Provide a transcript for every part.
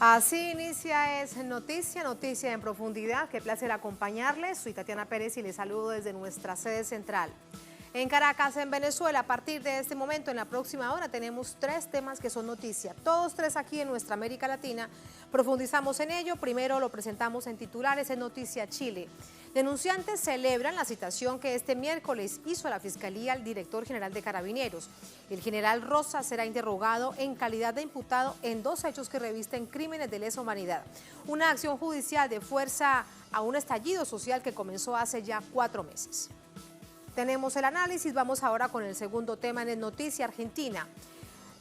Así inicia Es Noticia, Noticia en Profundidad. Qué placer acompañarles. Soy Tatiana Pérez y les saludo desde nuestra sede central. En Caracas, en Venezuela, a partir de este momento, en la próxima hora, tenemos 3 temas que son noticia. Todos 3 aquí en nuestra América Latina. Profundizamos en ello. Primero lo presentamos en titulares en Noticia Chile. Denunciantes celebran la citación que este miércoles hizo a la Fiscalía al director general de Carabineros. El general Rosas será interrogado en calidad de imputado en 2 hechos que revisten crímenes de lesa humanidad. Una acción judicial de fuerza a un estallido social que comenzó hace ya 4 meses. Tenemos el análisis, vamos ahora con el segundo tema en Noticia Argentina.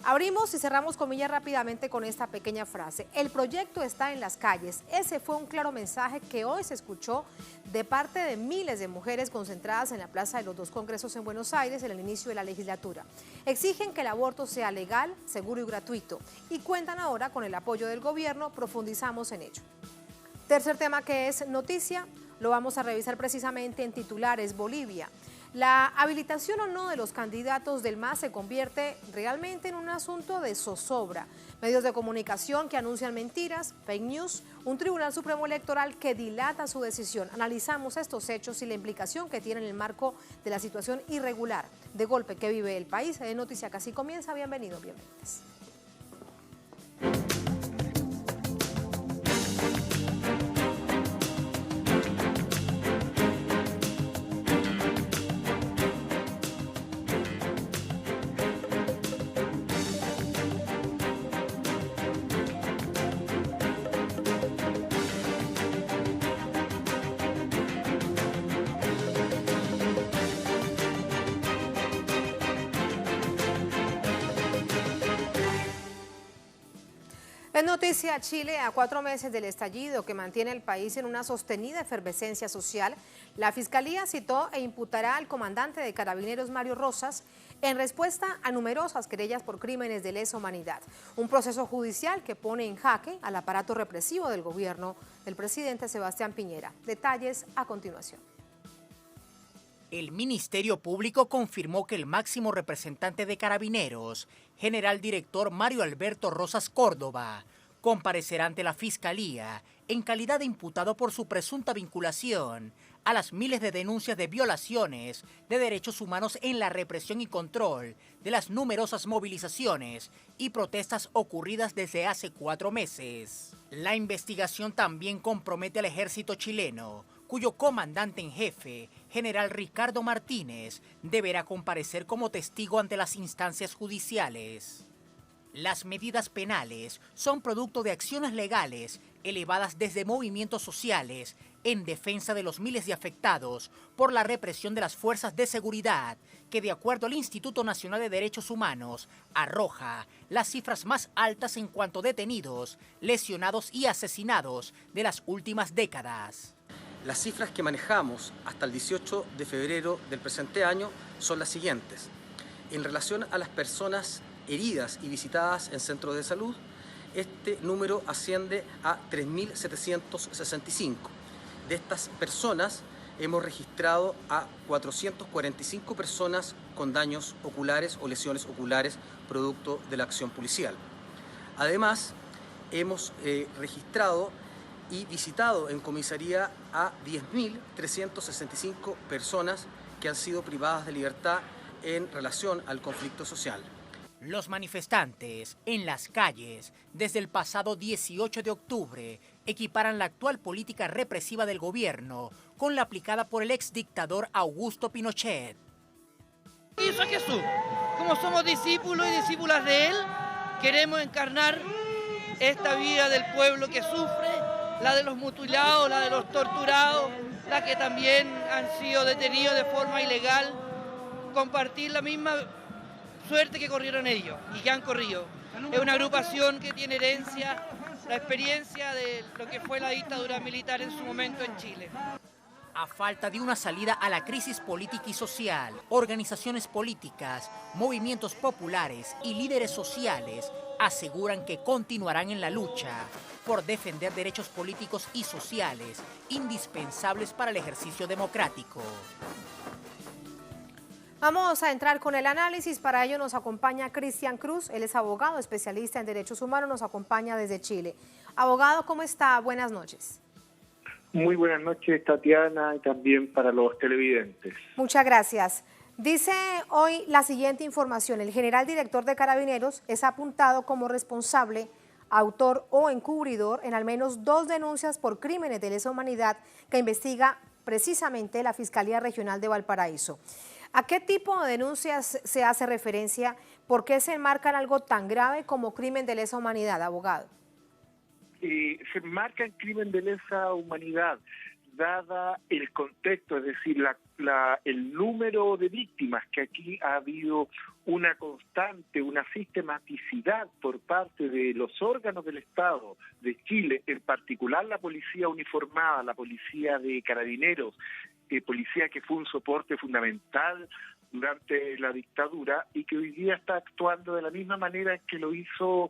Abrimos y cerramos comillas rápidamente con esta pequeña frase. El proyecto está en las calles. Ese fue un claro mensaje que hoy se escuchó de parte de miles de mujeres concentradas en la Plaza de los 2 Congresos en Buenos Aires en el inicio de la legislatura. Exigen que el aborto sea legal, seguro y gratuito y cuentan ahora con el apoyo del gobierno. Profundizamos en ello. Tercer tema que es noticia, lo vamos a revisar precisamente en titulares. Bolivia. La habilitación o no de los candidatos del MAS se convierte realmente en un asunto de zozobra. Medios de comunicación que anuncian mentiras, fake news, un Tribunal Supremo Electoral que dilata su decisión. Analizamos estos hechos y la implicación que tienen en el marco de la situación irregular de golpe que vive el país. En Noticia Casi comienza. Bienvenidos, bienvenidas. En Noticia Chile, a 4 meses del estallido que mantiene el país en una sostenida efervescencia social, la Fiscalía citó e imputará al comandante de Carabineros Mario Rosas en respuesta a numerosas querellas por crímenes de lesa humanidad. Un proceso judicial que pone en jaque al aparato represivo del gobierno del presidente Sebastián Piñera. Detalles a continuación. El Ministerio Público confirmó que el máximo representante de Carabineros, general director Mario Alberto Rosas Córdoba, comparecerá ante la Fiscalía en calidad de imputado por su presunta vinculación a las miles de denuncias de violaciones de derechos humanos en la represión y control de las numerosas movilizaciones y protestas ocurridas desde hace 4 meses. La investigación también compromete al ejército chileno, cuyo comandante en jefe, general Ricardo Martínez, deberá comparecer como testigo ante las instancias judiciales. Las medidas penales son producto de acciones legales elevadas desde movimientos sociales en defensa de los miles de afectados por la represión de las fuerzas de seguridad, que de acuerdo al Instituto Nacional de Derechos Humanos arroja las cifras más altas en cuanto a detenidos, lesionados y asesinados de las últimas décadas. Las cifras que manejamos hasta el 18 de febrero del presente año son las siguientes. En relación a las personas heridas y visitadas en centros de salud, este número asciende a 3.765. De estas personas hemos registrado a 445 personas con daños oculares o lesiones oculares producto de la acción policial. Además, hemos registrado y visitado en comisaría a 10.365 personas que han sido privadas de libertad en relación al conflicto social. Los manifestantes en las calles desde el pasado 18 de octubre equiparan la actual política represiva del gobierno con la aplicada por el exdictador Augusto Pinochet. Hizo a Jesús. Como somos discípulos y discípulas de él, queremos encarnar esta vida del pueblo que sufre, la de los mutilados, la de los torturados, la que también han sido detenidos de forma ilegal, compartir la misma suerte que corrieron ellos y que han corrido. Es una agrupación que tiene herencia, la experiencia de lo que fue la dictadura militar en su momento en Chile. A falta de una salida a la crisis política y social, organizaciones políticas, movimientos populares y líderes sociales aseguran que continuarán en la lucha por defender derechos políticos y sociales indispensables para el ejercicio democrático. Vamos a entrar con el análisis. Para ello nos acompaña Cristian Cruz. Él es abogado, especialista en derechos humanos, nos acompaña desde Chile. Abogado, ¿cómo está? Buenas noches. Muy buenas noches, Tatiana, y también para los televidentes. Muchas gracias. Dice hoy la siguiente información. El general director de Carabineros es apuntado como responsable, autor o encubridor en al menos 2 denuncias por crímenes de lesa humanidad que investiga precisamente la Fiscalía Regional de Valparaíso. ¿A qué tipo de denuncias se hace referencia? ¿Por qué se enmarcan algo tan grave como crimen de lesa humanidad, abogado? Se enmarca en crimen de lesa humanidad, dada el contexto, es decir, el número de víctimas, que aquí ha habido una constante, una sistematicidad por parte de los órganos del Estado de Chile, en particular la policía uniformada, la policía de Carabineros, policía que fue un soporte fundamental durante la dictadura y que hoy día está actuando de la misma manera que lo hizo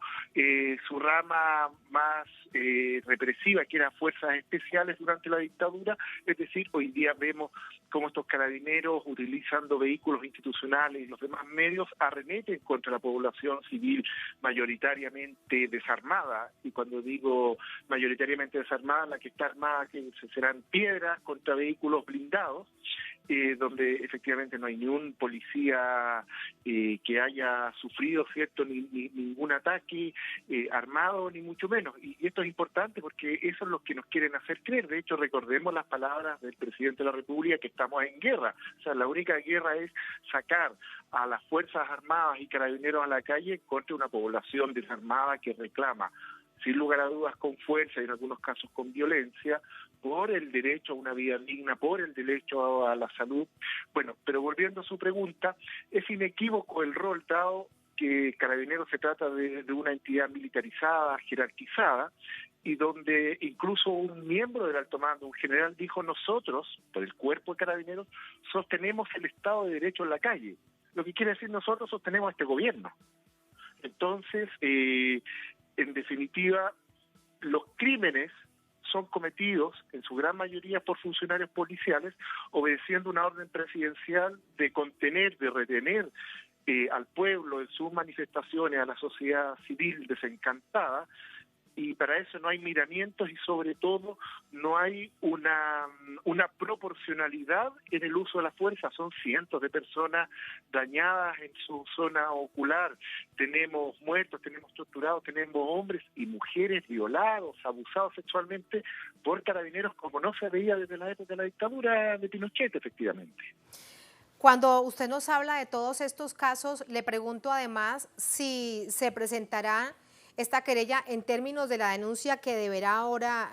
su rama más represiva, que eran fuerzas especiales durante la dictadura. Es decir, hoy día vemos cómo estos carabineros, utilizando vehículos institucionales y los demás medios, arremeten contra la población civil mayoritariamente desarmada. Y cuando digo mayoritariamente desarmada, la que está armada que serán piedras contra vehículos blindados, donde efectivamente no hay ni un policía que haya sufrido ningún ataque armado, ni mucho menos. Y esto es importante porque eso es lo que nos quieren hacer creer. De hecho, recordemos las palabras del presidente de la República, que estamos en guerra. O sea, la única guerra es sacar a las Fuerzas Armadas y Carabineros a la calle contra una población desarmada que reclama, sin lugar a dudas, con fuerza y en algunos casos con violencia, por el derecho a una vida digna, por el derecho a la salud. Bueno, pero volviendo a su pregunta, es inequívoco el rol dado que Carabineros se trata de una entidad militarizada, jerarquizada, y donde incluso un miembro del alto mando, un general, dijo: nosotros, por el cuerpo de Carabineros, sostenemos el Estado de Derecho en la calle. Lo que quiere decir, nosotros sostenemos este gobierno. Entonces, en definitiva, los crímenes son cometidos en su gran mayoría por funcionarios policiales, obedeciendo una orden presidencial de contener, de retener al pueblo en sus manifestaciones, a la sociedad civil desencantada, y para eso no hay miramientos y sobre todo no hay una proporcionalidad en el uso de la fuerza. Son cientos de personas dañadas en su zona ocular, tenemos muertos, tenemos torturados, tenemos hombres y mujeres violados, abusados sexualmente por carabineros, como no se veía desde la época de la dictadura de Pinochet, efectivamente. Cuando usted nos habla de todos estos casos, le pregunto además si se presentará esta querella en términos de la denuncia que deberá ahora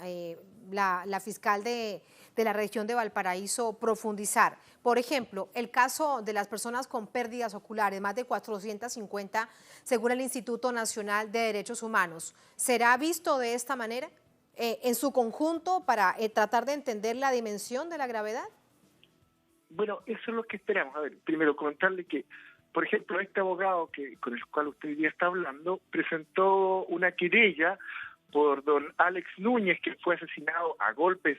la fiscal de la región de Valparaíso profundizar. Por ejemplo, el caso de las personas con pérdidas oculares, más de 450, según el Instituto Nacional de Derechos Humanos. ¿Será visto de esta manera en su conjunto para tratar de entender la dimensión de la gravedad? Bueno, eso es lo que esperamos. A ver, primero comentarle que, por ejemplo, este abogado con el cual usted hoy día está hablando presentó una querella por don Alex Núñez, que fue asesinado a golpes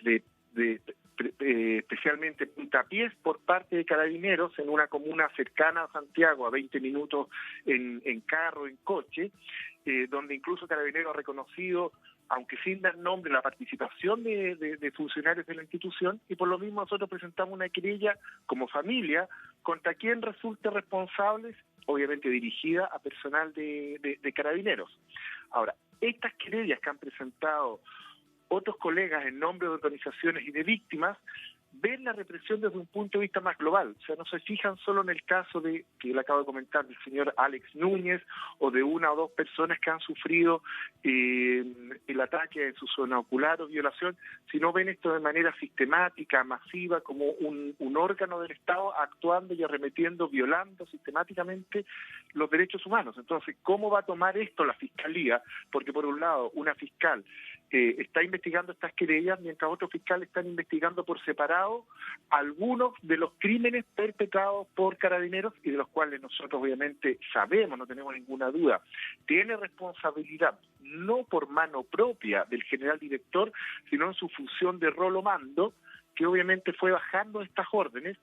especialmente puntapiés por parte de Carabineros en una comuna cercana a Santiago, a 20 minutos en carro, en coche, donde incluso Carabineros ha reconocido, aunque sin dar nombre, la participación de funcionarios de la institución, y por lo mismo nosotros presentamos una querella como familia contra quien resulte responsable, obviamente dirigida a personal de Carabineros. Ahora, estas querellas que han presentado otros colegas en nombre de organizaciones y de víctimas ven la represión desde un punto de vista más global. O sea, no se fijan solo en el caso que le acabo de comentar, del señor Alex Núñez, o de una o dos personas que han sufrido el ataque en su zona ocular o violación, sino ven esto de manera sistemática, masiva, como un órgano del Estado actuando y arremetiendo, violando sistemáticamente los derechos humanos. Entonces, ¿cómo va a tomar esto la Fiscalía? Porque por un lado, una fiscal está investigando estas querellas, mientras otros fiscales están investigando por separado algunos de los crímenes perpetrados por Carabineros, y de los cuales nosotros obviamente sabemos, no tenemos ninguna duda, tiene responsabilidad no por mano propia del general director, sino en su función de rol o mando, que obviamente fue bajando estas órdenes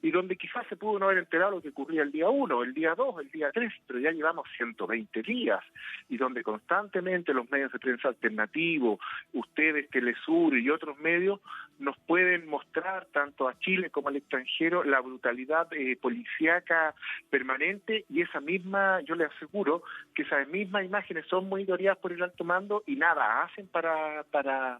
y donde quizás se pudo no haber enterado lo que ocurría el día 1, el día 2, el día 3, pero ya llevamos 120 días, y donde constantemente los medios de prensa alternativos, ustedes, Telesur y otros medios, nos pueden mostrar tanto a Chile como al extranjero la brutalidad policíaca permanente, y esa misma, yo le aseguro que esas mismas imágenes son monitoreadas por el alto mando y nada hacen para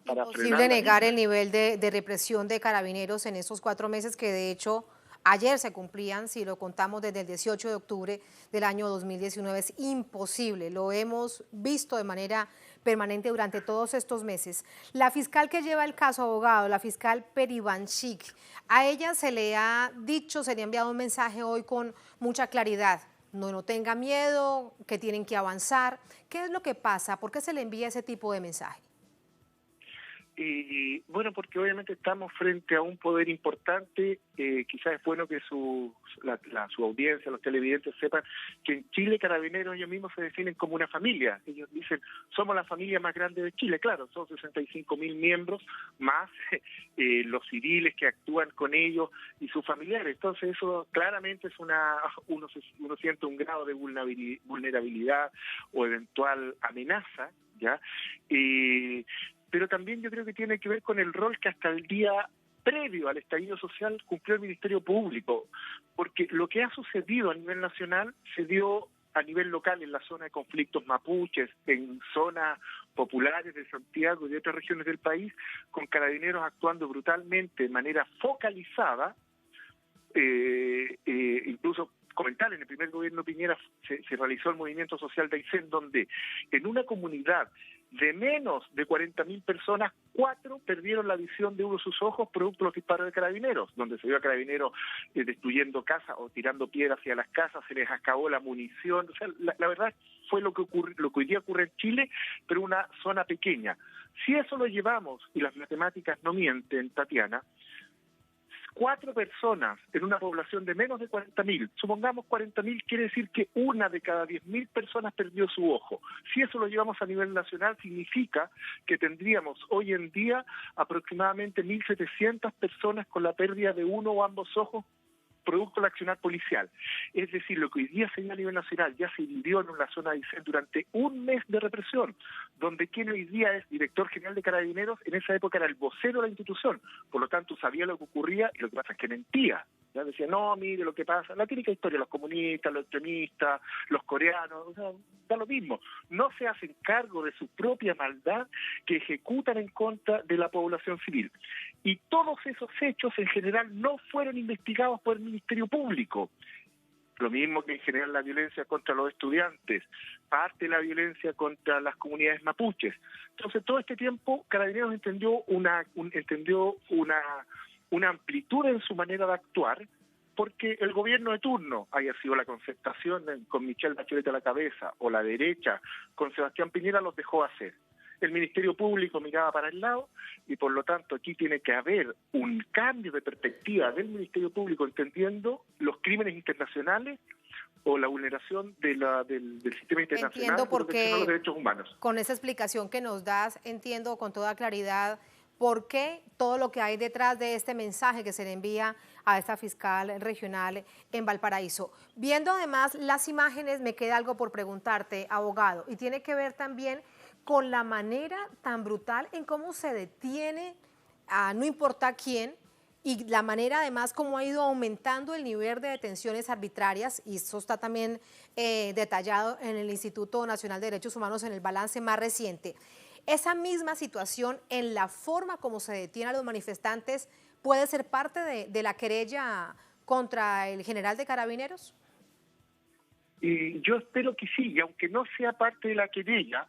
Imposible negar el nivel de represión de Carabineros en esos 4 meses que de hecho ayer se cumplían, si lo contamos desde el 18 de octubre del año 2019, es imposible, lo hemos visto de manera permanente durante todos estos meses. La fiscal que lleva el caso, abogado, la fiscal Perivanchik, a ella se le ha dicho, se le ha enviado un mensaje hoy con mucha claridad, no tenga miedo, que tienen que avanzar. ¿Qué es lo que pasa? ¿Por qué se le envía ese tipo de mensaje? Y bueno, porque obviamente estamos frente a un poder importante. Quizás es bueno que su audiencia, los televidentes sepan que en Chile Carabineros ellos mismos se definen como una familia. Ellos dicen, somos la familia más grande de Chile. Claro, son 65.000 miembros, más los civiles que actúan con ellos y sus familiares. Entonces eso claramente es uno siente un grado de vulnerabilidad o eventual amenaza, ¿ya? Pero también yo creo que tiene que ver con el rol que hasta el día previo al estallido social cumplió el Ministerio Público, porque lo que ha sucedido a nivel nacional se dio a nivel local en la zona de conflictos mapuches, en zonas populares de Santiago y de otras regiones del país, con Carabineros actuando brutalmente de manera focalizada, incluso comentar, en el primer gobierno Piñera se realizó el movimiento social de Aysén, donde en una comunidad de menos de 40.000 personas, 4 perdieron la visión de uno de sus ojos producto de los disparos de Carabineros, donde se vio a Carabineros destruyendo casas o tirando piedras hacia las casas, se les acabó la munición. O sea, la verdad fue lo que hoy día ocurre en Chile, pero una zona pequeña. Si eso lo llevamos, y las matemáticas no mienten, Tatiana, 4 personas en una población de menos de 40.000, supongamos 40.000, quiere decir que 1 de cada 10.000 personas perdió su ojo. Si eso lo llevamos a nivel nacional, significa que tendríamos hoy en día aproximadamente 1.700 personas con la pérdida de uno o ambos ojos producto del accionar policial. Es decir, lo que hoy día se ve a nivel nacional ya se vivió en una zona de Aysén durante un mes de represión, donde quien hoy día es director general de Carabineros, en esa época era el vocero de la institución, por lo tanto sabía lo que ocurría y lo que pasa es que mentía. Ya decía, no, mire lo que pasa, la típica historia, los comunistas, los extremistas, los coreanos, o sea, da lo mismo. No se hacen cargo de su propia maldad que ejecutan en contra de la población civil. Y todos esos hechos en general no fueron investigados por el Ministerio Público. Lo mismo que en general la violencia contra los estudiantes, parte de la violencia contra las comunidades mapuches. Entonces todo este tiempo Carabineros entendió una amplitud en su manera de actuar, porque el gobierno de turno, haya sido la Concertación con Michelle Bachelet a la cabeza, o la derecha con Sebastián Piñera, los dejó hacer. El Ministerio Público miraba para el lado y por lo tanto aquí tiene que haber un cambio de perspectiva del Ministerio Público entendiendo los crímenes internacionales o la vulneración del sistema internacional de protección a los derechos humanos. Con esa explicación que nos das, entiendo con toda claridad por qué todo lo que hay detrás de este mensaje que se le envía a esta fiscal regional en Valparaíso. Viendo además las imágenes, me queda algo por preguntarte, abogado, y tiene que ver también con la manera tan brutal en cómo se detiene a no importa quién, y la manera además como ha ido aumentando el nivel de detenciones arbitrarias, y eso está también detallado en el Instituto Nacional de Derechos Humanos en el balance más reciente. Esa misma situación en la forma como se detiene a los manifestantes puede ser parte de la querella contra el general de Carabineros. Y yo espero que sí, y aunque no sea parte de la querella,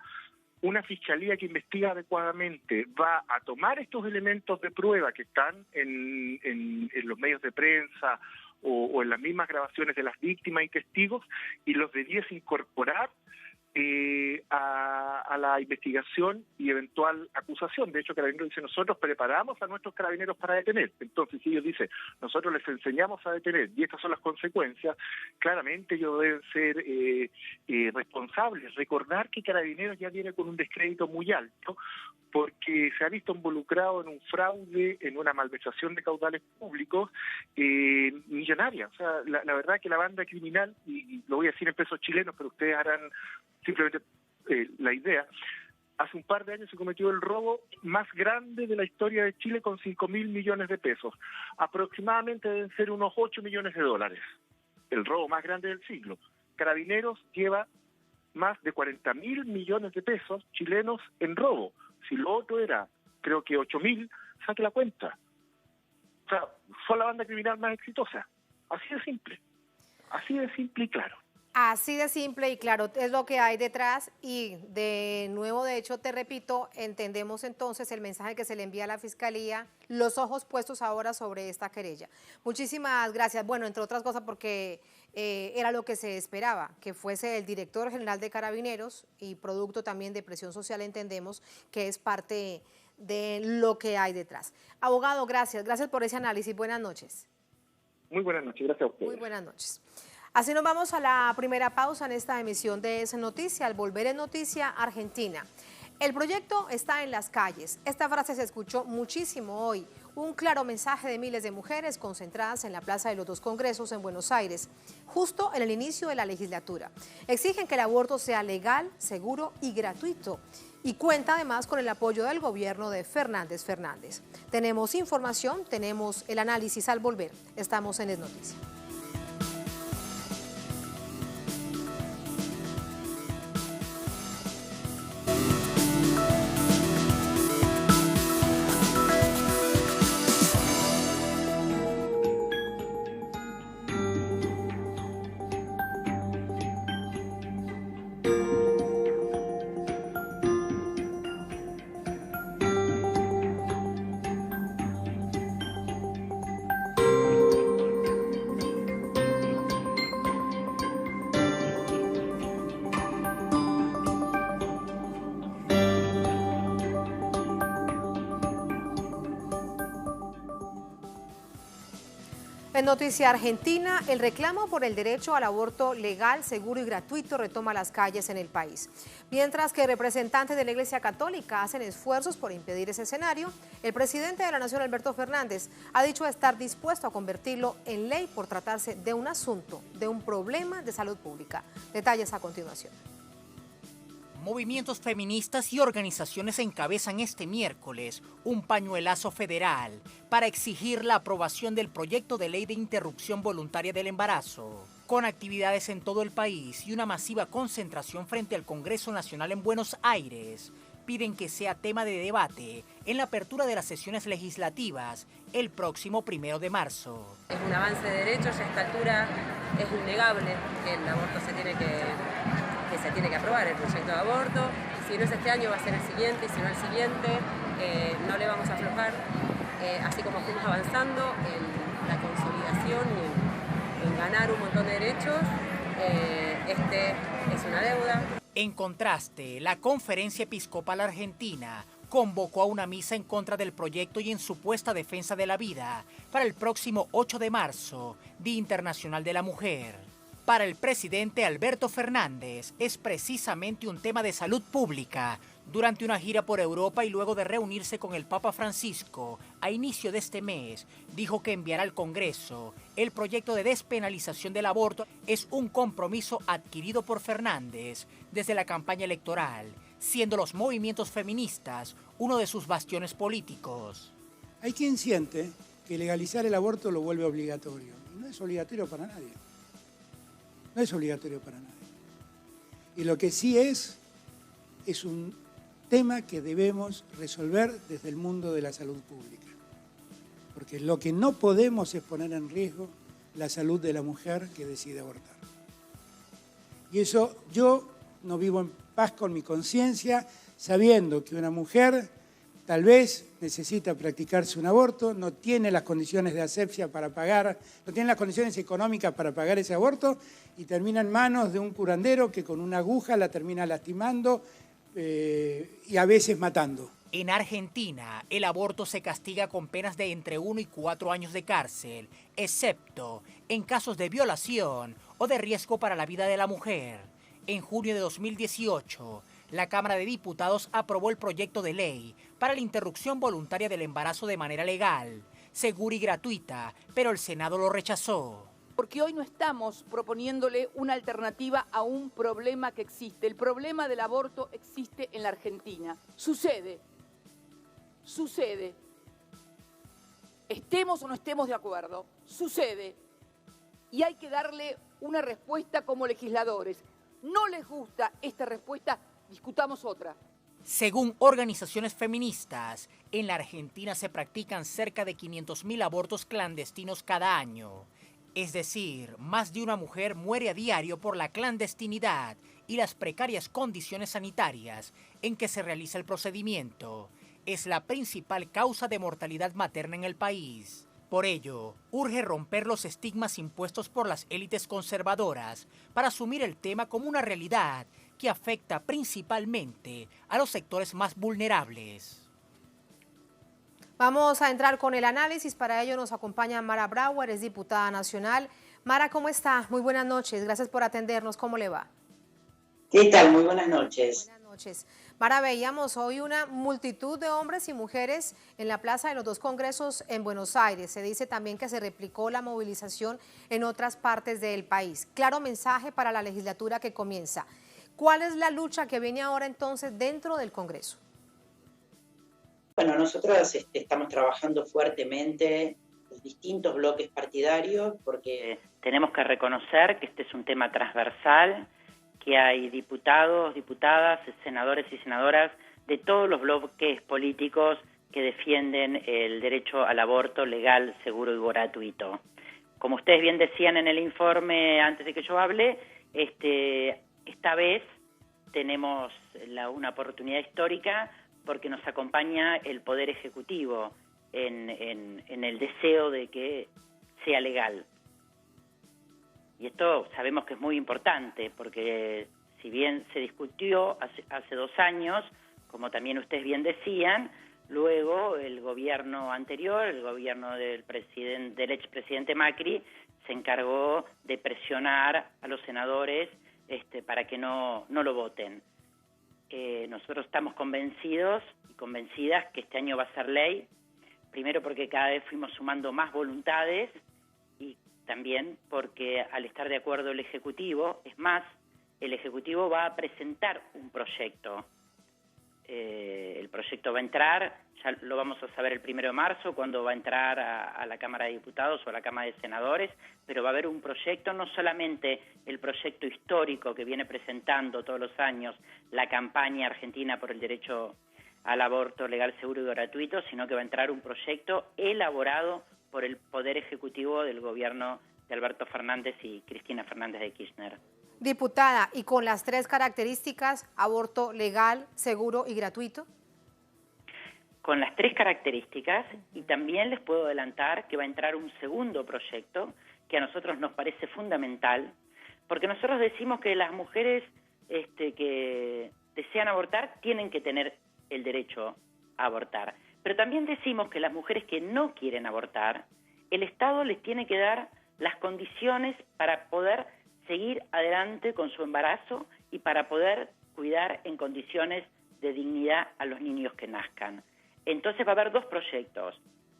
una fiscalía que investiga adecuadamente va a tomar estos elementos de prueba que están en los medios de prensa o en las mismas grabaciones de las víctimas y testigos y los debiese incorporar a la investigación y eventual acusación. De hecho, Carabineros dice, nosotros preparamos a nuestros carabineros para detener. Entonces, si ellos dicen, nosotros les enseñamos a detener y estas son las consecuencias, claramente ellos deben ser responsables. Recordar que Carabineros ya viene con un descrédito muy alto porque se ha visto involucrado en un fraude, en una malversación de caudales públicos millonaria. O sea, la verdad que la banda criminal, y lo voy a decir en pesos chilenos, pero ustedes harán simplemente la idea, hace un par de años se cometió el robo más grande de la historia de Chile con 5.000 millones de pesos. Aproximadamente deben ser unos 8 millones de dólares. El robo más grande del siglo. Carabineros lleva más de 40.000 millones de pesos chilenos en robo. Si lo otro era, creo que 8.000, saque la cuenta. O sea, fue la banda criminal más exitosa. Así de simple. Así de simple y claro. Así de simple y claro es lo que hay detrás y de nuevo, de hecho, te repito, entendemos entonces el mensaje que se le envía a la Fiscalía, los ojos puestos ahora sobre esta querella. Muchísimas gracias. Bueno, entre otras cosas porque era lo que se esperaba, que fuese el director general de Carabineros y producto también de presión social, entendemos que es parte de lo que hay detrás. Abogado, gracias por ese análisis. Buenas noches. Muy buenas noches, gracias a ustedes. Muy buenas noches. Así nos vamos a la primera pausa en esta emisión de Es Noticia. Al volver en Noticia, Argentina. El proyecto está en las calles. Esta frase se escuchó muchísimo hoy. Un claro mensaje de miles de mujeres concentradas en la Plaza de los Dos Congresos en Buenos Aires, justo en el inicio de la legislatura. Exigen que el aborto sea legal, seguro y gratuito. Y cuenta además con el apoyo del gobierno de Fernández Fernández. Tenemos información, tenemos el análisis al volver. Estamos en Es Noticia. En Noticia Argentina, el reclamo por el derecho al aborto legal, seguro y gratuito retoma las calles en el país. Mientras que representantes de la Iglesia Católica hacen esfuerzos por impedir ese escenario, el presidente de la Nación, Alberto Fernández, ha dicho estar dispuesto a convertirlo en ley por tratarse de un asunto, de un problema de salud pública. Detalles a continuación. Movimientos feministas y organizaciones encabezan este miércoles un pañuelazo federal para exigir la aprobación del proyecto de ley de interrupción voluntaria del embarazo, con actividades en todo el país y una masiva concentración frente al Congreso Nacional en Buenos Aires. Piden que sea tema de debate en la apertura de las sesiones legislativas el próximo 1 de marzo. Es un avance de derechos, a esta altura es innegable que el aborto se tiene que aprobar, el proyecto de aborto. Si no es este año va a ser el siguiente, y si no el siguiente, no le vamos a aflojar. Así como fuimos avanzando en la consolidación y en ganar un montón de derechos, este es una deuda. En contraste, la Conferencia Episcopal Argentina convocó a una misa en contra del proyecto y en supuesta defensa de la vida para el próximo 8 de marzo, Día Internacional de la Mujer. Para el presidente Alberto Fernández es precisamente un tema de salud pública. Durante una gira por Europa y luego de reunirse con el Papa Francisco a inicio de este mes, dijo que enviará al Congreso el proyecto de despenalización del aborto. Es un compromiso adquirido por Fernández desde la campaña electoral, siendo los movimientos feministas uno de sus bastiones políticos. Hay quien siente que legalizar el aborto lo vuelve obligatorio. Y no es obligatorio para nadie. No es obligatorio para nadie. Y lo que sí es un tema que debemos resolver desde el mundo de la salud pública. Porque lo que no podemos es poner en riesgo la salud de la mujer que decide abortar. Y eso yo no vivo en paz con mi conciencia, sabiendo que una mujer tal vez necesita practicarse un aborto, no tiene las condiciones de asepsia para pagar, no tiene las condiciones económicas para pagar ese aborto y termina en manos de un curandero que con una aguja la termina lastimando y a veces matando. En Argentina, el aborto se castiga con penas de entre 1 y 4 años de cárcel, excepto en casos de violación o de riesgo para la vida de la mujer. En junio de 2018, La Cámara de Diputados aprobó el proyecto de ley para la interrupción voluntaria del embarazo de manera legal, segura y gratuita, pero el Senado lo rechazó. Porque hoy no estamos proponiéndole una alternativa a un problema que existe. El problema del aborto existe en la Argentina. Sucede. Estemos o no estemos de acuerdo, sucede. Y hay que darle una respuesta como legisladores. No les gusta esta respuesta, discutamos otra. Según organizaciones feministas, en la Argentina se practican cerca de 500.000 abortos clandestinos cada año. Es decir, más de una mujer muere a diario por la clandestinidad y las precarias condiciones sanitarias en que se realiza el procedimiento. Es la principal causa de mortalidad materna en el país. Por ello, urge romper los estigmas impuestos por las élites conservadoras para asumir el tema como una realidad que afecta principalmente a los sectores más vulnerables. Vamos a entrar con el análisis. Para ello nos acompaña Mara Brauer, es diputada nacional. Mara, ¿cómo está? Muy buenas noches. Gracias por atendernos. ¿Cómo le va? ¿Qué tal? Muy buenas noches. Buenas noches. Mara, veíamos hoy una multitud de hombres y mujeres en la Plaza de los Dos Congresos en Buenos Aires. Se dice también que se replicó la movilización en otras partes del país. Claro mensaje para la legislatura que comienza. ¿Cuál es la lucha que viene ahora entonces dentro del Congreso? Bueno, nosotros estamos trabajando fuertemente los distintos bloques partidarios porque tenemos que reconocer que este es un tema transversal, que hay diputados, diputadas, senadores y senadoras de todos los bloques políticos que defienden el derecho al aborto legal, seguro y gratuito. Como ustedes bien decían en el informe antes de que yo hable, esta vez tenemos una oportunidad histórica porque nos acompaña el Poder Ejecutivo en el deseo de que sea legal. Y esto sabemos que es muy importante, porque si bien se discutió hace 2 años, como también ustedes bien decían, luego el gobierno anterior, el gobierno del expresidente Macri, se encargó de presionar a los senadores para que no lo voten. Nosotros estamos convencidos y convencidas que este año va a ser ley, primero porque cada vez fuimos sumando más voluntades y también porque al estar de acuerdo el Ejecutivo, es más, el Ejecutivo va a presentar un proyecto. El proyecto va a entrar, ya lo vamos a saber el 1 de marzo, cuando va a entrar a la Cámara de Diputados o a la Cámara de Senadores, pero va a haber un proyecto, no solamente el proyecto histórico que viene presentando todos los años la campaña argentina por el derecho al aborto legal, seguro y gratuito, sino que va a entrar un proyecto elaborado por el Poder Ejecutivo del gobierno de Alberto Fernández y Cristina Fernández de Kirchner. Diputada, ¿y con las 3 características, aborto legal, seguro y gratuito? Con las 3 características, y también les puedo adelantar que va a entrar un segundo proyecto que a nosotros nos parece fundamental, porque nosotros decimos que las mujeres que desean abortar tienen que tener el derecho a abortar, pero también decimos que las mujeres que no quieren abortar, el Estado les tiene que dar las condiciones para poder seguir adelante con su embarazo y para poder cuidar en condiciones de dignidad a los niños que nazcan. Entonces va a haber 2 proyectos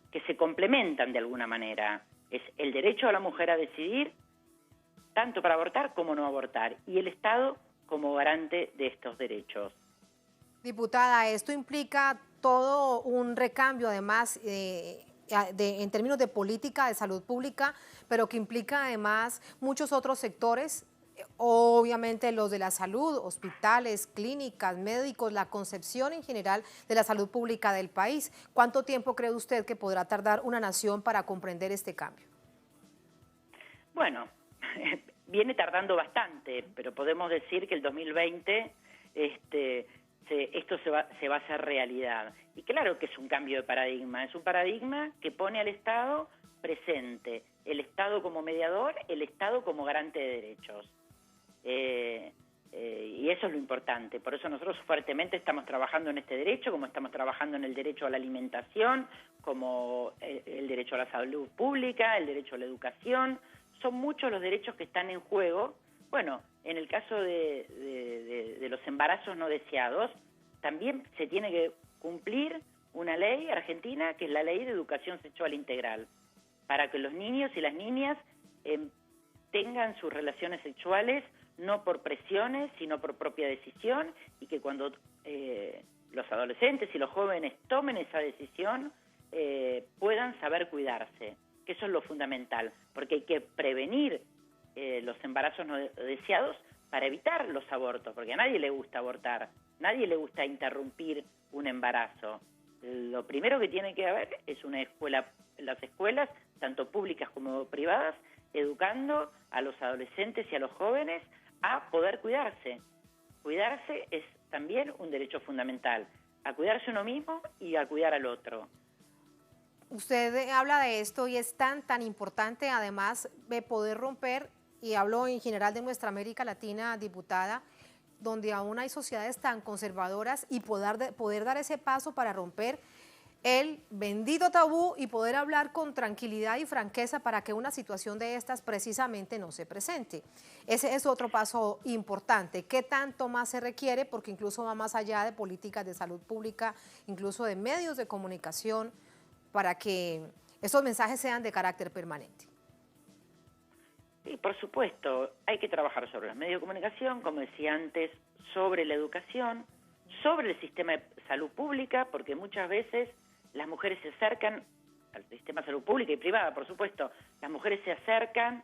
que se complementan de alguna manera. Es el derecho a la mujer a decidir, tanto para abortar como no abortar, y el Estado como garante de estos derechos. Diputada, esto implica todo un recambio, además, en términos de política de salud pública, pero que implica además muchos otros sectores, obviamente los de la salud, hospitales, clínicas, médicos, la concepción en general de la salud pública del país. ¿Cuánto tiempo cree usted que podrá tardar una nación para comprender este cambio? Bueno, viene tardando bastante, pero podemos decir que el 2020 esto se va a hacer realidad. Y claro que es un cambio de paradigma, es un paradigma que pone al Estado presente, el Estado como mediador, el Estado como garante de derechos. Y eso es lo importante, por eso nosotros fuertemente estamos trabajando en este derecho, como estamos trabajando en el derecho a la alimentación, como el derecho a la salud pública, el derecho a la educación. Son muchos los derechos que están en juego Bueno, en el caso de los embarazos no deseados, también se tiene que cumplir una ley argentina, que es la Ley de Educación Sexual Integral, para que los niños y las niñas tengan sus relaciones sexuales no por presiones, sino por propia decisión, y que cuando los adolescentes y los jóvenes tomen esa decisión, puedan saber cuidarse, que eso es lo fundamental, porque hay que prevenir los embarazos no deseados para evitar los abortos, porque a nadie le gusta abortar, nadie le gusta interrumpir un embarazo. Lo primero que tiene que haber es una escuela, las escuelas, tanto públicas como privadas, educando a los adolescentes y a los jóvenes a poder cuidarse. Cuidarse es también un derecho fundamental, a cuidarse uno mismo y a cuidar al otro. Usted habla de esto y es tan importante, además de poder romper, y hablo en general de nuestra América Latina, diputada, donde aún hay sociedades tan conservadoras, y poder dar ese paso para romper el bendito tabú y poder hablar con tranquilidad y franqueza para que una situación de estas precisamente no se presente. Ese es otro paso importante. ¿Qué tanto más se requiere? Porque incluso va más allá de políticas de salud pública, incluso de medios de comunicación, para que estos mensajes sean de carácter permanente. Sí, por supuesto, hay que trabajar sobre los medios de comunicación, como decía antes, sobre la educación, sobre el sistema de salud pública, porque muchas veces las mujeres se acercan al sistema de salud pública y privada, por supuesto, las mujeres se acercan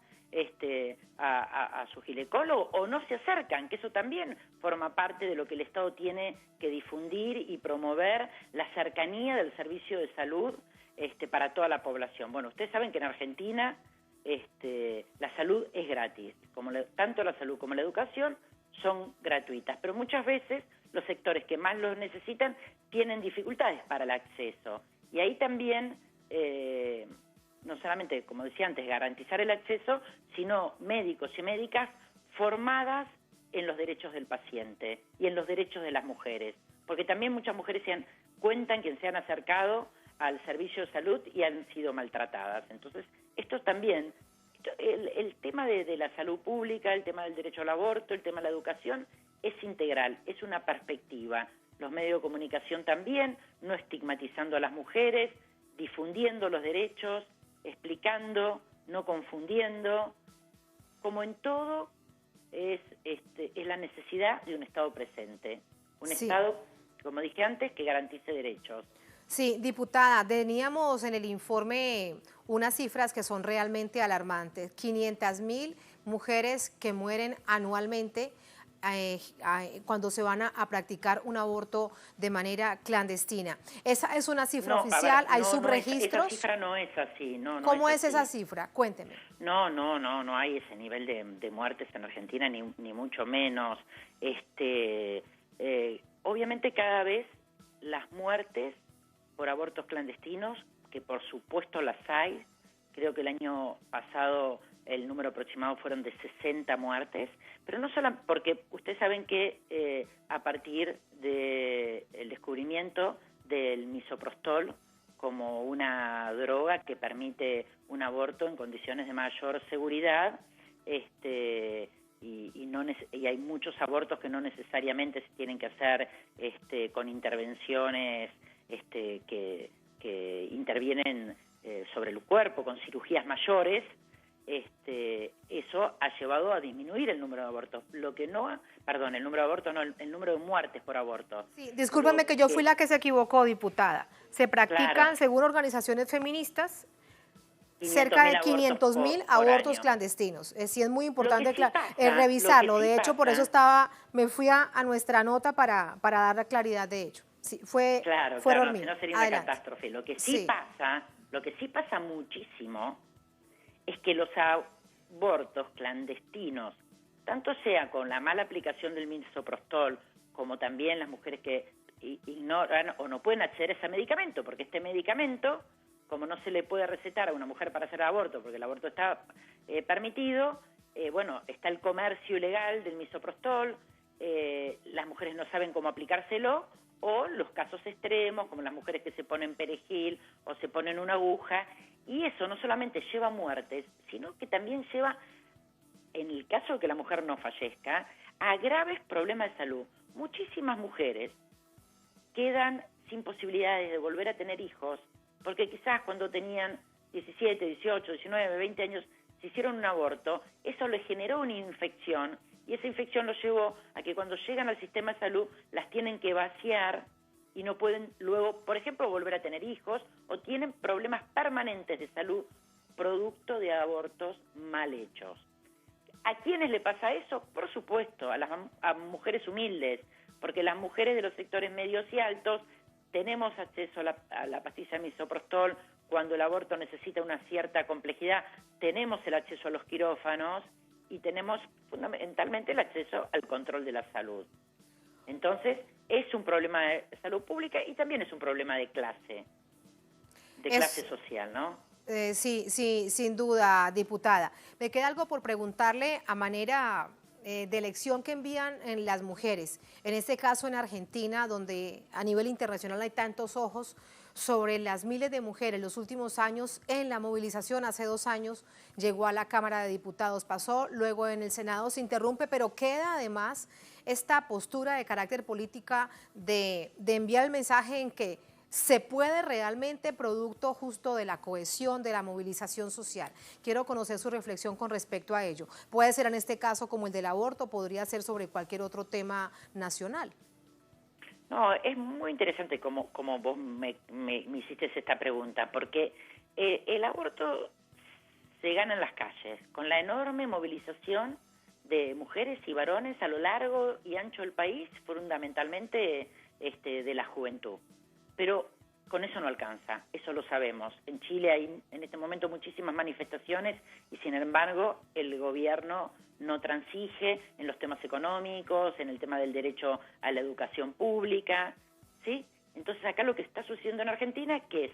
a su ginecólogo o no se acercan, que eso también forma parte de lo que el Estado tiene que difundir y promover, la cercanía del servicio de salud para toda la población. Bueno, ustedes saben que en Argentina la salud es gratis, tanto la salud como la educación son gratuitas, pero muchas veces los sectores que más los necesitan tienen dificultades para el acceso. Y ahí también, no solamente, como decía antes, garantizar el acceso, sino médicos y médicas formadas en los derechos del paciente y en los derechos de las mujeres, porque también muchas mujeres cuentan que se han acercado al servicio de salud y han sido maltratadas. Entonces, esto también, el tema de la salud pública, el tema del derecho al aborto, el tema de la educación, es integral, es una perspectiva. Los medios de comunicación también, no estigmatizando a las mujeres, difundiendo los derechos, explicando, no confundiendo. Como en todo, es la necesidad de un Estado presente. Un Estado, como dije antes, que garantice derechos. Sí, diputada, teníamos en el informe unas cifras que son realmente alarmantes. 500.000 mujeres que mueren anualmente cuando se van a practicar un aborto de manera clandestina. Esa es una cifra oficial, hay subregistros. Esa cifra no es así. ¿Cómo es esa cifra? Cuénteme. No hay ese nivel de muertes en Argentina, ni mucho menos. Obviamente cada vez las muertes por abortos clandestinos, que por supuesto las hay, creo que el año pasado el número aproximado fueron de 60 muertes, pero no solo porque ustedes saben que a partir del descubrimiento del misoprostol como una droga que permite un aborto en condiciones de mayor seguridad, y hay muchos abortos que no necesariamente se tienen que hacer con intervenciones que intervienen sobre el cuerpo, con cirugías mayores. Eso ha llevado a disminuir el número de abortos. El número de muertes por aborto. Sí, discúlpame que yo fui la que se equivocó, diputada. Se practican, según organizaciones feministas, cerca de 500.000 abortos clandestinos. Sí, es muy importante revisarlo. De hecho, por eso me fui a nuestra nota para dar la claridad de hecho. Sí, fue horrible. No sería una catástrofe. Lo que sí pasa muchísimo es que los abortos clandestinos, tanto sea con la mala aplicación del misoprostol, como también las mujeres que ignoran o no pueden acceder a ese medicamento, porque este medicamento, como no se le puede recetar a una mujer para hacer aborto, porque el aborto está permitido, está el comercio ilegal del misoprostol, las mujeres no saben cómo aplicárselo, o los casos extremos, como las mujeres que se ponen perejil o se ponen una aguja, y eso no solamente lleva muertes, sino que también lleva en el caso de que la mujer no fallezca, a graves problemas de salud. Muchísimas mujeres quedan sin posibilidades de volver a tener hijos, porque quizás cuando tenían 17, 18, 19, 20 años se hicieron un aborto, eso les generó una infección, y esa infección los llevó a que cuando llegan al sistema de salud las tienen que vaciar y no pueden luego, por ejemplo, volver a tener hijos, o tienen problemas permanentes de salud producto de abortos mal hechos. ¿A quiénes le pasa eso? Por supuesto, a mujeres humildes, porque las mujeres de los sectores medios y altos tenemos acceso a la pastilla misoprostol cuando el aborto necesita una cierta complejidad, tenemos el acceso a los quirófanos y tenemos fundamentalmente el acceso al control de la salud. Entonces, es un problema de salud pública y también es un problema de clase social, ¿no? Sí, sin duda, diputada. Me queda algo por preguntarle a manera de elección que envían en las mujeres, en este caso en Argentina, donde a nivel internacional hay tantos ojos sobre las miles de mujeres. Los últimos años en la movilización, hace 2 años, llegó a la Cámara de Diputados, pasó, luego en el Senado se interrumpe, pero queda además esta postura de carácter política de enviar el mensaje en que se puede realmente, producto justo de la cohesión, de la movilización social. Quiero conocer su reflexión con respecto a ello. Puede ser en este caso como el del aborto, podría ser sobre cualquier otro tema nacional. No, es muy interesante como vos me hiciste esta pregunta, porque el aborto se gana en las calles, con la enorme movilización de mujeres y varones a lo largo y ancho del país, fundamentalmente de la juventud. Pero con eso no alcanza, eso lo sabemos. En Chile hay en este momento muchísimas manifestaciones y sin embargo el gobierno no transige en los temas económicos, en el tema del derecho a la educación pública, ¿sí? Entonces acá lo que está sucediendo en Argentina, que es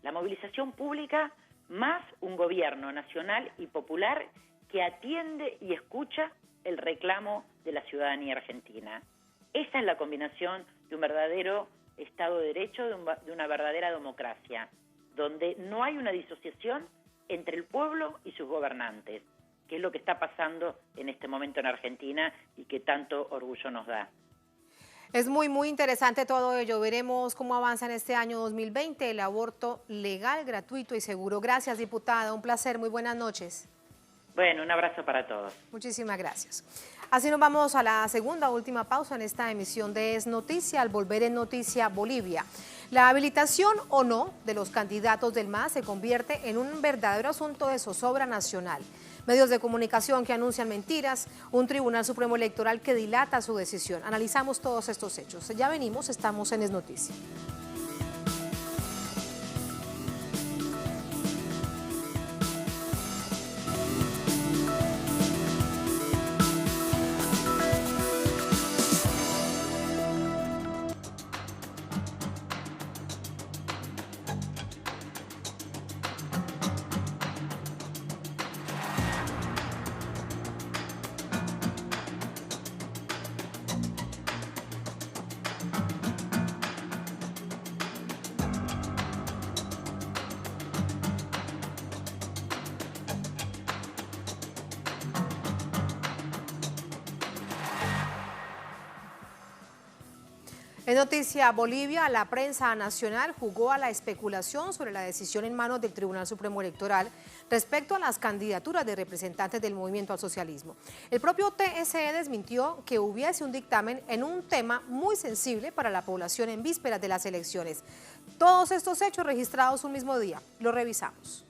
la movilización pública más un gobierno nacional y popular que atiende y escucha el reclamo de la ciudadanía argentina. Esa es la combinación de un verdadero Estado de Derecho, de una verdadera democracia, donde no hay una disociación entre el pueblo y sus gobernantes, que es lo que está pasando en este momento en Argentina y que tanto orgullo nos da. Es muy interesante todo ello. Veremos cómo avanza en este año 2020 el aborto legal, gratuito y seguro. Gracias, diputada. Un placer. Muy buenas noches. Bueno, un abrazo para todos. Muchísimas gracias. Así nos vamos a la segunda última pausa en esta emisión de Es Noticia, al volver en Noticia Bolivia. La habilitación o no de los candidatos del MAS se convierte en un verdadero asunto de zozobra nacional. Medios de comunicación que anuncian mentiras, un Tribunal Supremo Electoral que dilata su decisión. Analizamos todos estos hechos. Ya venimos, estamos en Es Noticia. En Noticia Bolivia, la prensa nacional jugó a la especulación sobre la decisión en manos del Tribunal Supremo Electoral respecto a las candidaturas de representantes del movimiento al socialismo. El propio TSE desmintió que hubiese un dictamen en un tema muy sensible para la población en vísperas de las elecciones. Todos estos hechos registrados un mismo día. Lo revisamos.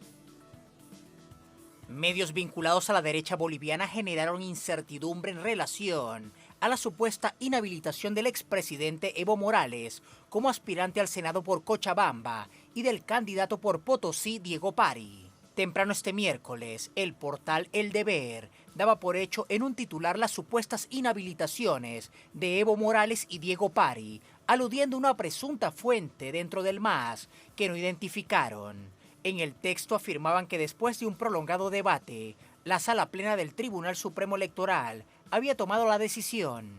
Medios vinculados a la derecha boliviana generaron incertidumbre en relación a la supuesta inhabilitación del expresidente Evo Morales como aspirante al Senado por Cochabamba y del candidato por Potosí, Diego Pari. Temprano este miércoles, el portal El Deber daba por hecho en un titular las supuestas inhabilitaciones de Evo Morales y Diego Pari, aludiendo a una presunta fuente dentro del MAS que no identificaron. En el texto afirmaban que después de un prolongado debate, la Sala Plena del Tribunal Supremo Electoral había tomado la decisión.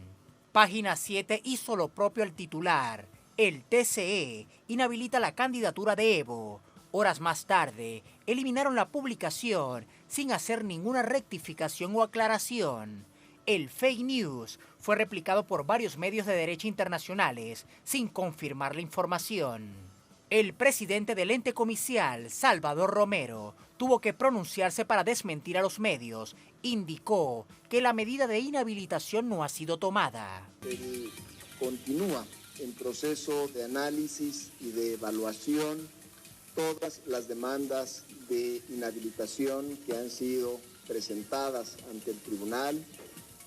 Página 7 hizo lo propio al titular. El TSE inhabilita la candidatura de Evo. Horas más tarde, eliminaron la publicación sin hacer ninguna rectificación o aclaración. El fake news fue replicado por varios medios de derecha internacionales sin confirmar la información. El presidente del ente comicial, Salvador Romero, tuvo que pronunciarse para desmentir a los medios. Indicó que la medida de inhabilitación no ha sido tomada. Él continúa en proceso de análisis y de evaluación todas las demandas de inhabilitación que han sido presentadas ante el tribunal,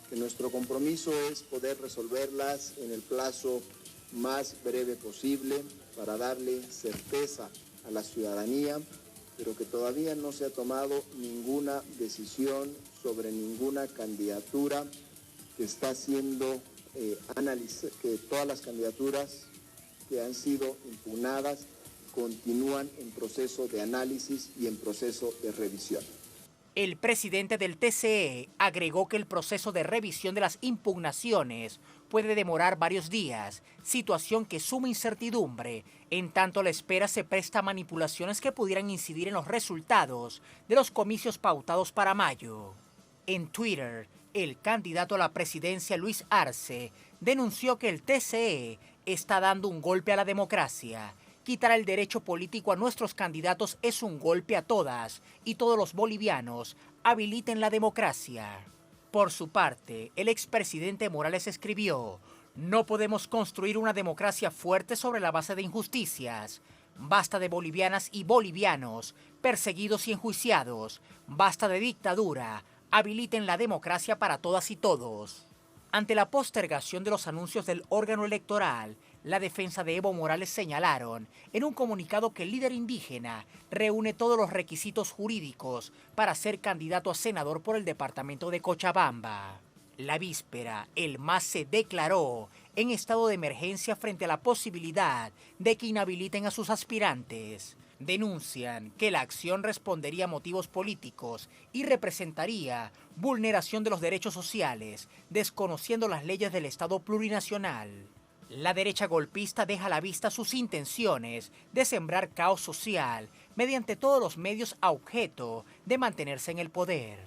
que nuestro compromiso es poder resolverlas en el plazo más breve posible para darle certeza a la ciudadanía, pero que todavía no se ha tomado ninguna decisión sobre ninguna candidatura que está siendo analizada, que todas las candidaturas que han sido impugnadas continúan en proceso de análisis y en proceso de revisión. El presidente del TCE agregó que el proceso de revisión de las impugnaciones puede demorar varios días, situación que suma incertidumbre, en tanto la espera se presta a manipulaciones que pudieran incidir en los resultados de los comicios pautados para mayo. En Twitter, el candidato a la presidencia Luis Arce denunció que el TCE está dando un golpe a la democracia. Quitar el derecho político a nuestros candidatos es un golpe a todas y todos los bolivianos habiliten la democracia. Por su parte, el expresidente Morales escribió: no podemos construir una democracia fuerte sobre la base de injusticias. Basta de bolivianas y bolivianos perseguidos y enjuiciados. Basta de dictadura. Habiliten la democracia para todas y todos. Ante la postergación de los anuncios del órgano electoral, la defensa de Evo Morales señalaron en un comunicado que el líder indígena reúne todos los requisitos jurídicos para ser candidato a senador por el departamento de Cochabamba. La víspera, el MAS se declaró en estado de emergencia frente a la posibilidad de que inhabiliten a sus aspirantes. Denuncian que la acción respondería a motivos políticos y representaría vulneración de los derechos sociales, desconociendo las leyes del Estado plurinacional. La derecha golpista deja a la vista sus intenciones de sembrar caos social mediante todos los medios a objeto de mantenerse en el poder.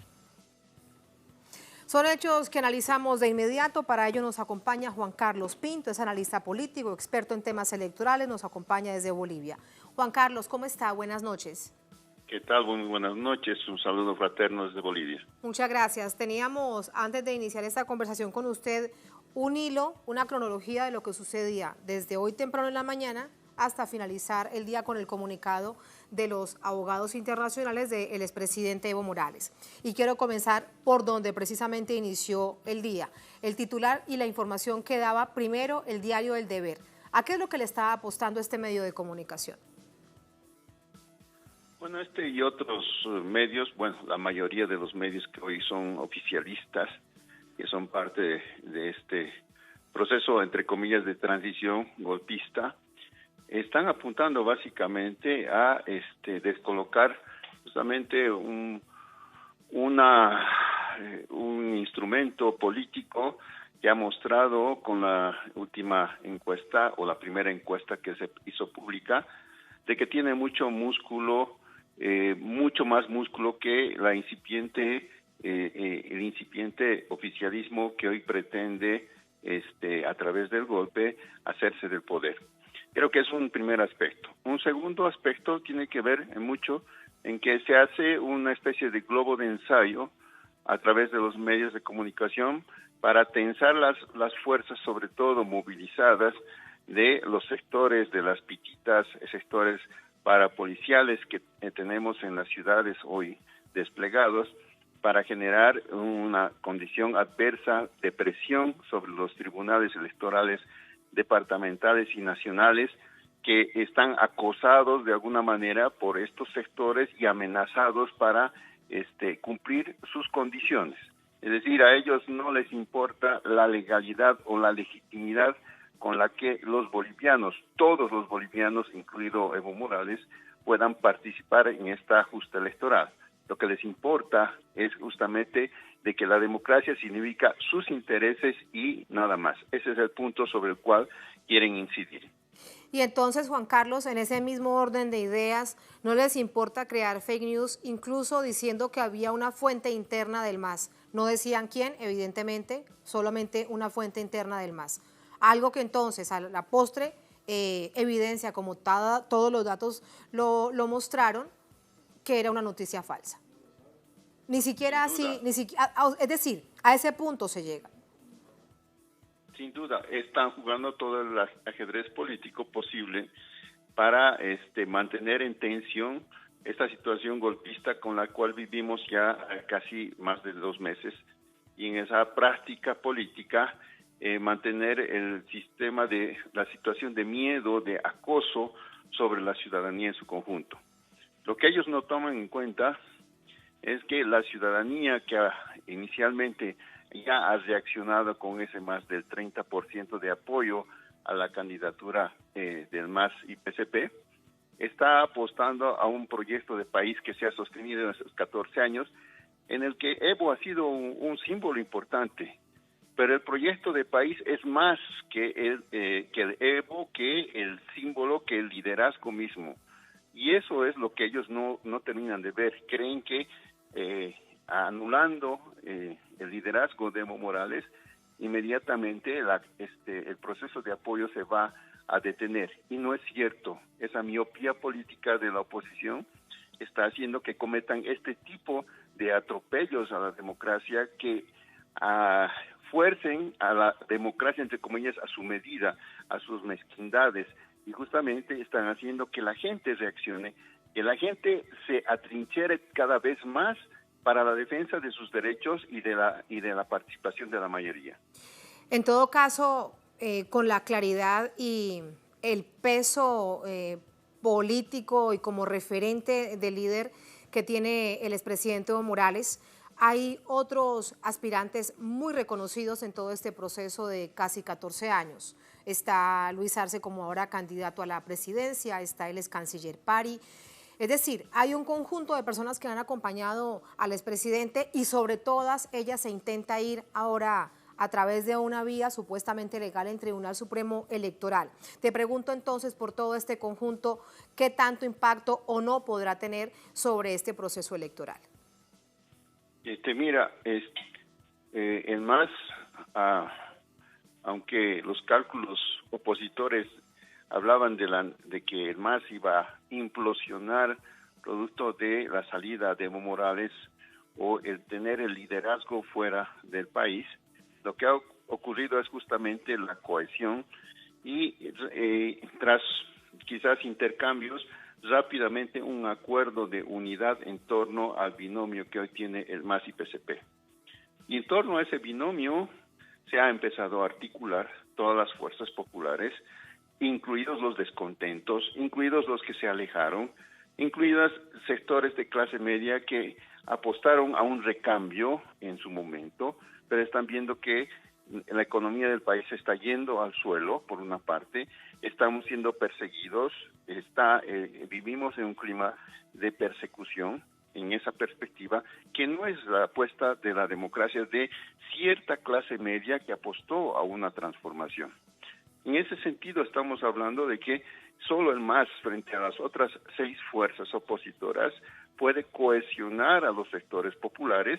Son hechos que analizamos de inmediato. Para ello nos acompaña Juan Carlos Pinto, es analista político, experto en temas electorales, nos acompaña desde Bolivia. Juan Carlos, ¿cómo está? Buenas noches. ¿Qué tal? Muy buenas noches. Un saludo fraterno desde Bolivia. Muchas gracias. Teníamos, antes de iniciar esta conversación con usted, un hilo, una cronología de lo que sucedía desde hoy temprano en la mañana hasta finalizar el día con el comunicado de los abogados internacionales del expresidente Evo Morales. Y quiero comenzar por donde precisamente inició el día. El titular y la información que daba primero el diario El Deber. ¿A qué es lo que le estaba apostando este medio de comunicación? Bueno, este y otros medios, bueno, la mayoría de los medios que hoy son oficialistas, que son parte de este proceso, entre comillas, de transición golpista, están apuntando básicamente a descolocar justamente un instrumento político que ha mostrado con la última encuesta o la primera encuesta que se hizo pública, de que tiene mucho músculo, mucho más músculo que el incipiente oficialismo que hoy pretende, a través del golpe, hacerse del poder. Creo que es un primer aspecto. Un segundo aspecto tiene que ver mucho en que se hace una especie de globo de ensayo a través de los medios de comunicación para tensar las fuerzas, sobre todo movilizadas, de los sectores de las pititas, sectores parapoliciales que tenemos en las ciudades hoy desplegados, para generar una condición adversa de presión sobre los tribunales electorales departamentales y nacionales, que están acosados de alguna manera por estos sectores y amenazados para cumplir sus condiciones. Es decir, a ellos no les importa la legalidad o la legitimidad con la que los bolivianos, todos los bolivianos, incluido Evo Morales, puedan participar en esta ajuste electoral. Lo que les importa es justamente de que la democracia significa sus intereses y nada más. Ese es el punto sobre el cual quieren incidir. Y entonces, Juan Carlos, en ese mismo orden de ideas, ¿no les importa crear fake news, incluso diciendo que había una fuente interna del MAS? No decían quién, evidentemente, solamente una fuente interna del MAS. Algo que entonces, a la postre, evidencia, como todos los datos lo mostraron, que era una noticia falsa. Ni siquiera así, es decir, a ese punto se llega. Sin duda, están jugando todo el ajedrez político posible para mantener en tensión esta situación golpista con la cual vivimos ya casi más de 2 meses, y en esa práctica política mantener el sistema de la situación de miedo, de acoso sobre la ciudadanía en su conjunto. Lo que ellos no toman en cuenta es que la ciudadanía que inicialmente ya ha reaccionado con ese más del 30% de apoyo a la candidatura del MAS y PSP, está apostando a un proyecto de país que se ha sostenido en esos 14 años, en el que Evo ha sido un símbolo importante, pero el proyecto de país es más que el Evo, que el símbolo, que el liderazgo mismo. Y eso es lo que ellos no terminan de ver. Creen que anulando el liderazgo de Evo Morales, inmediatamente el proceso de apoyo se va a detener. Y no es cierto. Esa miopía política de la oposición está haciendo que cometan este tipo de atropellos a la democracia, que fuercen a la democracia, entre comillas, a su medida, a sus mezquindades, y justamente están haciendo que la gente reaccione, que la gente se atrinchera cada vez más para la defensa de sus derechos y de la participación de la mayoría. En todo caso, con la claridad y el peso político y como referente de líder que tiene el expresidente Evo Morales, hay otros aspirantes muy reconocidos en todo este proceso de casi 14 años. Está Luis Arce como ahora candidato a la presidencia, está el ex canciller Pari. Es decir, hay un conjunto de personas que han acompañado al expresidente y sobre todas ellas se intenta ir ahora a través de una vía supuestamente legal en Tribunal Supremo Electoral. Te pregunto entonces por todo este conjunto, ¿qué tanto impacto o no podrá tener sobre este proceso electoral? Mira, el MAS, aunque los cálculos opositores hablaban de que el MAS iba a implosionar producto de la salida de Evo Morales o el tener el liderazgo fuera del país, lo que ha ocurrido es justamente la cohesión y tras quizás intercambios, rápidamente un acuerdo de unidad en torno al binomio que hoy tiene el MAS y PSP. Y en torno a ese binomio se ha empezado a articular todas las fuerzas populares, incluidos los descontentos, incluidos los que se alejaron, incluidos sectores de clase media que apostaron a un recambio en su momento, pero están viendo que la economía del país se está yendo al suelo, por una parte, estamos siendo perseguidos, vivimos en un clima de persecución. En esa perspectiva, que no es la apuesta de la democracia de cierta clase media que apostó a una transformación. En ese sentido estamos hablando de que solo el MAS, frente a las otras 6 fuerzas opositoras, puede cohesionar a los sectores populares,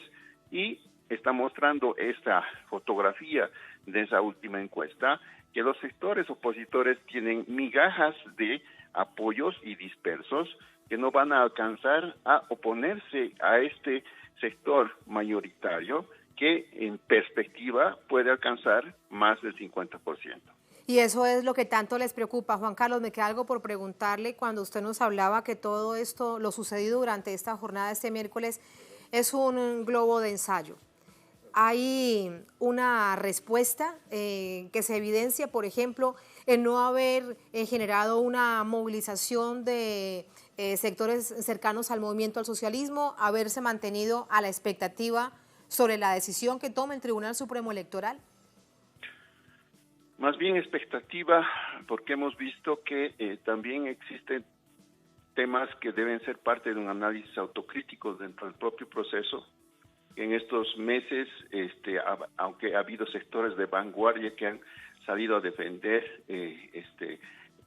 y está mostrando esta fotografía de esa última encuesta, que los sectores opositores tienen migajas de apoyos y dispersos que no van a alcanzar a oponerse a este sector mayoritario que en perspectiva puede alcanzar más del 50%. Y eso es lo que tanto les preocupa. Juan Carlos, me queda algo por preguntarle. Cuando usted nos hablaba que todo esto, lo sucedido durante esta jornada este miércoles, es un globo de ensayo. Hay una respuesta que se evidencia, por ejemplo, en no haber generado una movilización de sectores cercanos al movimiento al socialismo, haberse mantenido a la expectativa sobre la decisión que tome el Tribunal Supremo Electoral. Más bien expectativa, porque hemos visto que también existen temas que deben ser parte de un análisis autocrítico dentro del propio proceso. En estos meses, aunque ha habido sectores de vanguardia que han salido a defender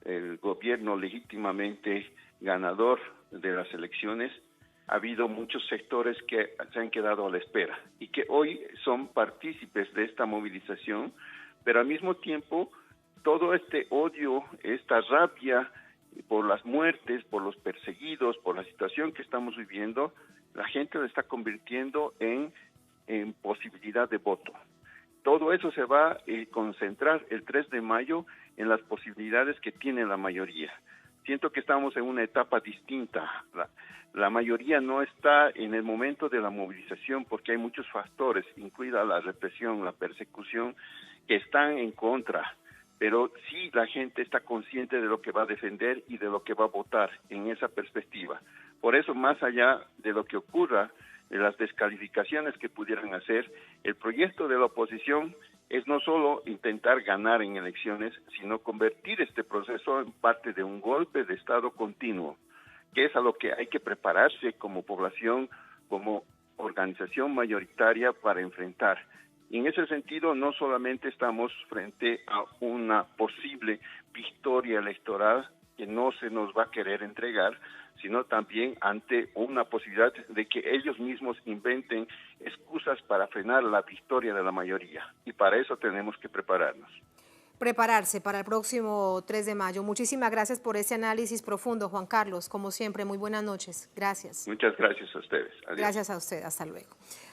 el gobierno legítimamente ganador de las elecciones, ha habido muchos sectores que se han quedado a la espera y que hoy son partícipes de esta movilización, pero al mismo tiempo todo este odio, esta rabia por las muertes, por los perseguidos, por la situación que estamos viviendo, la gente lo está convirtiendo en posibilidad de voto. Todo eso se va a concentrar el 3 de mayo en las posibilidades que tiene la mayoría. Siento que estamos en una etapa distinta. La mayoría no está en el momento de la movilización porque hay muchos factores, incluida la represión, la persecución, que están en contra. Pero sí la gente está consciente de lo que va a defender y de lo que va a votar en esa perspectiva. Por eso, más allá de lo que ocurra, de las descalificaciones que pudieran hacer, el proyecto de la oposición es no solo intentar ganar en elecciones, sino convertir este proceso en parte de un golpe de Estado continuo, que es a lo que hay que prepararse como población, como organización mayoritaria para enfrentar. Y en ese sentido, no solamente estamos frente a una posible victoria electoral que no se nos va a querer entregar, sino también ante una posibilidad de que ellos mismos inventen excusas para frenar la victoria de la mayoría. Y para eso tenemos que prepararnos. Prepararse para el próximo 3 de mayo. Muchísimas gracias por este análisis profundo, Juan Carlos. Como siempre, muy buenas noches. Gracias. Muchas gracias a ustedes. Adiós. Gracias a usted. Hasta luego.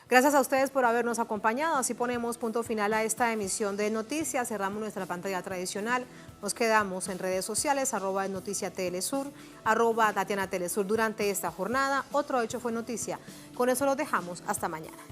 Gracias a ustedes por habernos acompañado. Así ponemos punto final a esta emisión de Noticias. Cerramos nuestra pantalla tradicional. Nos quedamos en redes sociales, @NoticiaTelesur, @TatianaTelesur. Durante esta jornada, otro hecho fue noticia. Con eso los dejamos. Hasta mañana.